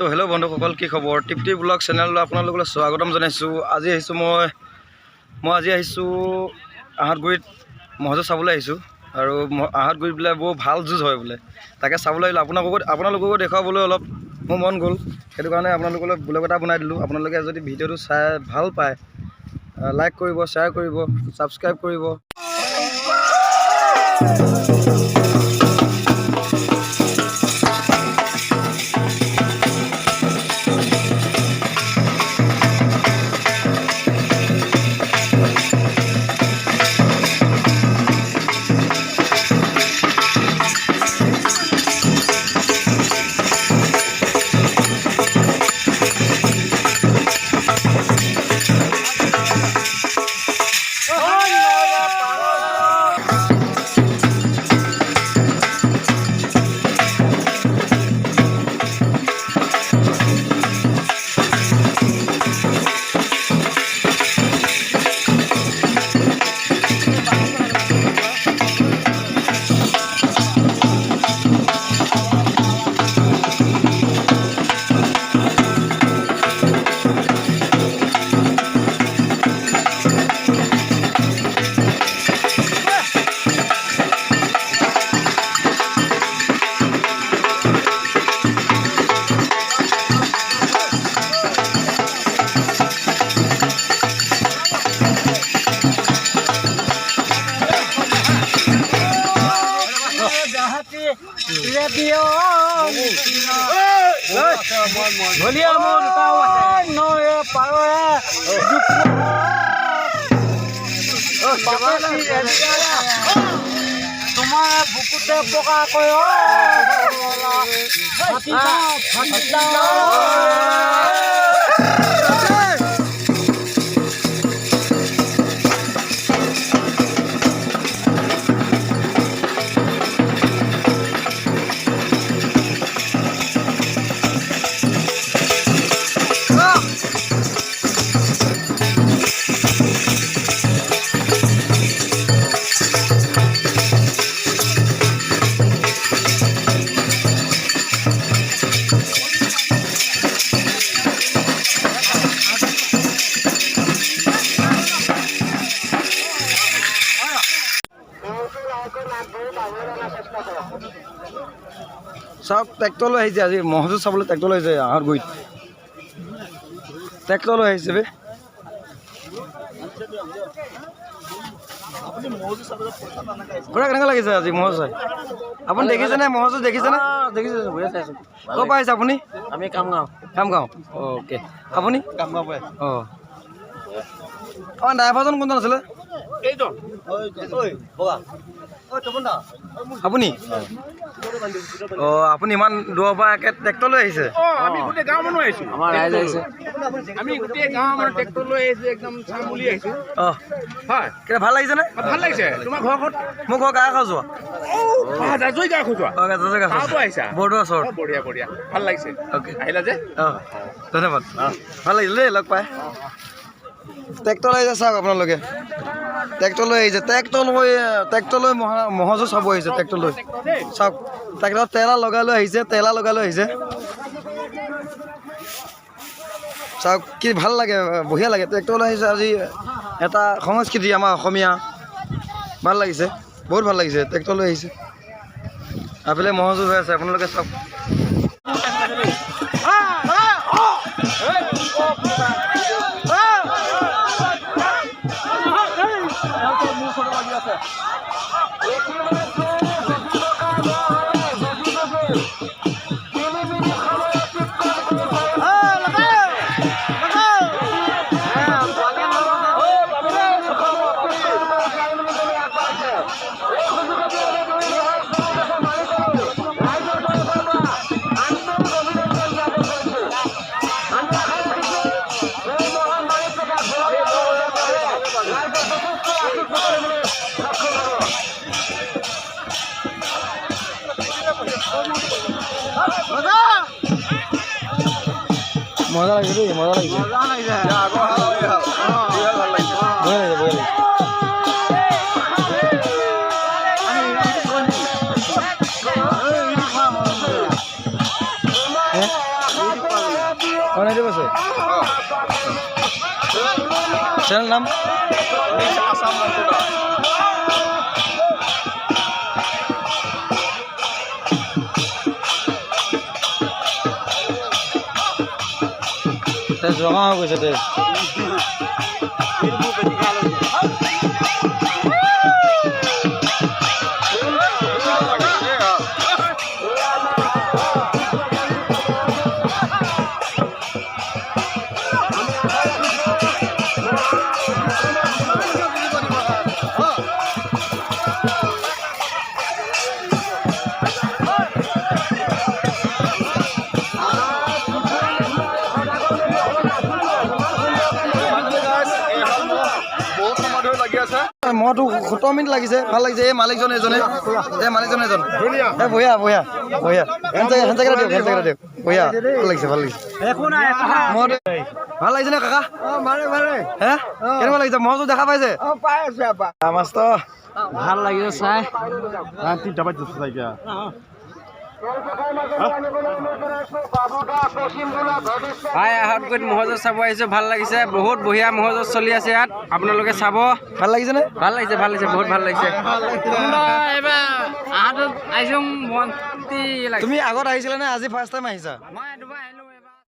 তো হেল্ল' বন্ধুসকল, কি খবৰ? টিপটি ব্লগ চেনেললৈ আপোনালোকলৈ স্বাগতম জনাইছোঁ। আজি আহিছোঁ আহঁতগুৰিত ম'হ যুঁজ চাবলৈ আহিছোঁ। আৰু আহঁতগুৰিত বোলে বৰ ভাল যুঁজ হয় বোলে, তাকে চাবলৈ আহিলোঁ। আপোনালোককো দেখুৱাবলৈ অলপ মোৰ মন গ'ল, সেইটো কাৰণে আপোনালোকলৈ ব্লগ এটা বনাই দিলোঁ। আপোনালোকে যদি ভিডিঅ'টো চাই ভাল পায়, লাইক কৰিব, শ্বেয়াৰ কৰিব, ছাবস্ক্ৰাইব কৰিব। তোমাৰ বুকুতে পোকা কয় চাওক, ট্ৰেক্টৰলৈ আহিছে। আজি ম'হ যুঁজ চাবলৈ ট্ৰেক্টৰলৈ আহিছে আহঁতগুৰিত। ট্ৰেক্টৰলৈ আহিছে বে। খুৰা, কেনেকুৱা লাগিছে আজি ম'হ চাই? আপুনি দেখিছেনে ম'হ যুঁজ? দেখিছেনে? দেখিছে ক'ৰ পৰা আহিছে আপুনি? আমি কামগাঁও। কামগাঁও, অ'কে। আপুনি? কামগাঁও পৰা। অঁ, আমাৰ ড্ৰাইভাৰজন কোনজন আছিলে? আপুনি? অঁ, আপুনি ইমান দূৰৰ পৰা একে ট্ৰেক্টৰলৈ আহিছে? আমি গোটেই গাঁৱৰ মানুহ আহিছোঁ। আমাৰ ৰাইজ আহিছে। আমি গোটেই গাঁৱৰ মানুহ ট্ৰেক্টৰ লৈ আহিছোঁ, একদম চাম বুলি আহিছোঁ। অঁ, হয়, কেনে ভাল লাগিছেনে? ভাল লাগিছে। তোমাৰ ঘৰখন? মোৰ ঘৰ গাঁও যোৱা। জাজৈ গাঁও খোজোৱা? অঁ, গাঁও গাঁৱতো আহিছা? বৰদোৱা ওচৰত। বঢ়িয়া বঢ়িয়া, ভাল লাগিছে। অ'কে, আহিলা যে? অঁ, ধন্যবাদ। ভাল লাগিল দেই লগ পাই। ট্ৰেক্টৰ আহিছে, চাওক আপোনালোকে। ট্ৰেক্টৰলৈ আহিছে, ট্ৰেক্টৰলৈ ম'হ যুঁজ চাব আহিছে। ট্ৰেক্টৰলৈ চাওক, ট্ৰেক্টৰত তেলা লগাই লৈ আহিছে। চাওক, কি ভাল লাগে, বঢ়িয়া লাগে। ট্ৰেক্টৰলৈ আহিছে আজি, এটা সংস্কৃতি আমাৰ অসমীয়া। ভাল লাগিছে, বহুত ভাল লাগিছে। ট্ৰেক্টৰলৈ আহিছে, আপিলে ম'হ যুঁজ হৈ আছে, আপোনালোকে চাওক। মজা লাগিছে দেই, মজা লাগিছে। অঁ নাইটিভ আছে চেনেল নাম আসাম মন্ত্রণা তেজ ৰঙা হৈ গৈছে তেজ মইতো 17 মিনিট লাগিছে ভাল লাগিছে এই মালিকজন এজন বঢ়িয়া বঢ়িয়া বঢ়িয়া হেণ্ডজেকেটা দিয়ক বঢ়িয়া ভাল লাগিছে মই ভাল লাগিছে নে কাকা হে কেনেকুৱা লাগিছে মইতো দেখা পাইছে মাষ্টৰ ভাল লাগিছে চাই হাই আহতগৈত মহোৎসৱ চাব আহিছোঁ ভাল লাগিছে বহুত বঢ়িয়া মহোৎসৱ চলি আছে ইয়াত আপোনালোকে চাব ভাল লাগিছেনে ভাল লাগিছে বহুত ভাল লাগিছে এইবাৰ আহতত আহিছোঁ তুমি আগত আহিছিলা নে আজি ফাৰ্ষ্ট টাইম আহিছা মই দুবাৰ আহিলোঁ